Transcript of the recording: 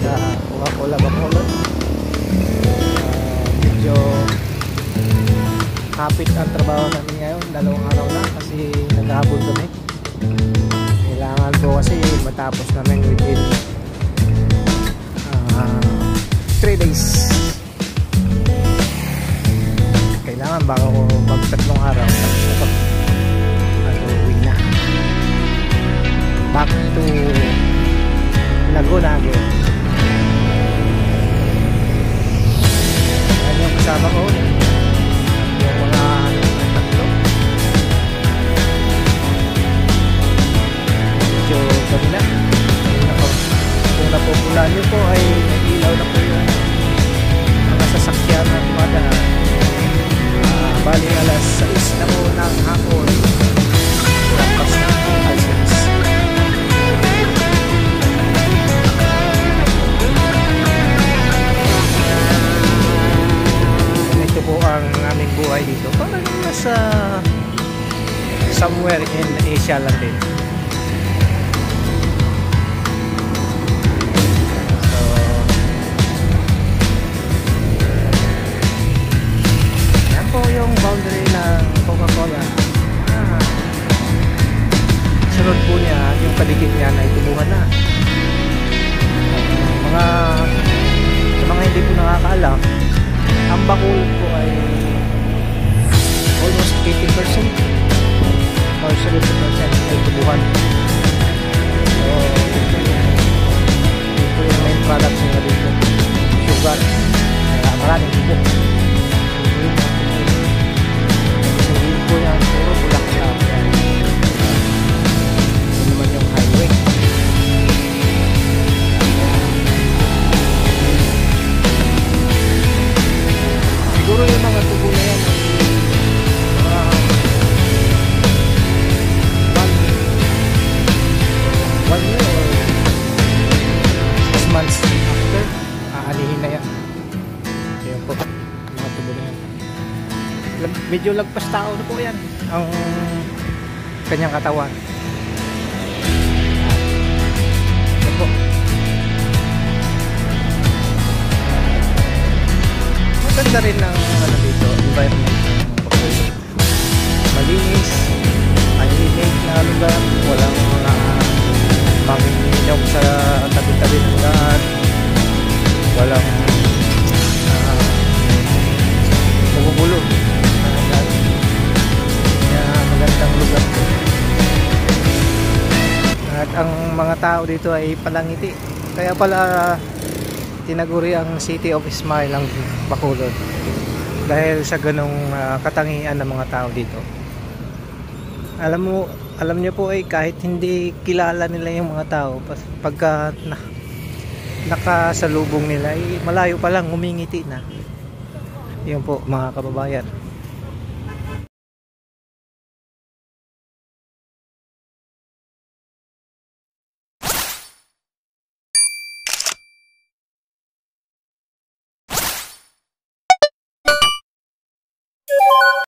sa Coca-Cola Bacolod. Medyo kapit ang trabaho namin ngayon, 2 araw na kasi naghahabol kami. Kailangan po kasi matapos namin within 3 days. Kailangan bago mag 3 araw tapos na to. Uwi na. Back to Laguna again. Yan yung kasama ko. Yung mga tatlo. Medyo gabi na. Kung napupulaan nyo po ay nag-ilaw na po yung mga sasakyan na dumadaan. Bali alas 6 na po ng hapon. Lampas na alas 6. Ito po ang aming buhay dito. Parang nasa somewhere in Asia lang din. Yung boundary ng Coca-Cola. Sunod po niya, yung paligid niya na itubuhan na. Sa mga hindi po nakakaalam, ang Bacolod po ay almost 80% or 70% ay tubuhan. So, ito yung main products nila dito. Sugar. Maraming tubo. Po yan, puro bulaklak yan. Ito naman yung highway. Siguro yung mga tubo na yan one year or 6 months after aanihin na yan. Ayan po, mga tubo na yan. Medyo lagpas tao na po yan ang kanyang katawan. Ito po. Maganda rin ang dito, environment. Malinis, malinis na lugar, walang mga manginginom sa tabi-tabi ng daan, walang magugulo. Magandang lugar po. At ang mga tao dito ay palangiti. Kaya pala tinaguri ang City of Smile ang Bacolod dahil sa ganong katangian ng mga tao dito. Alam niyo po ay kahit hindi kilala nila yung mga tao, pagka nakasalubong nila ay malayo pa lang humingiti na. Yun po mga kababayan.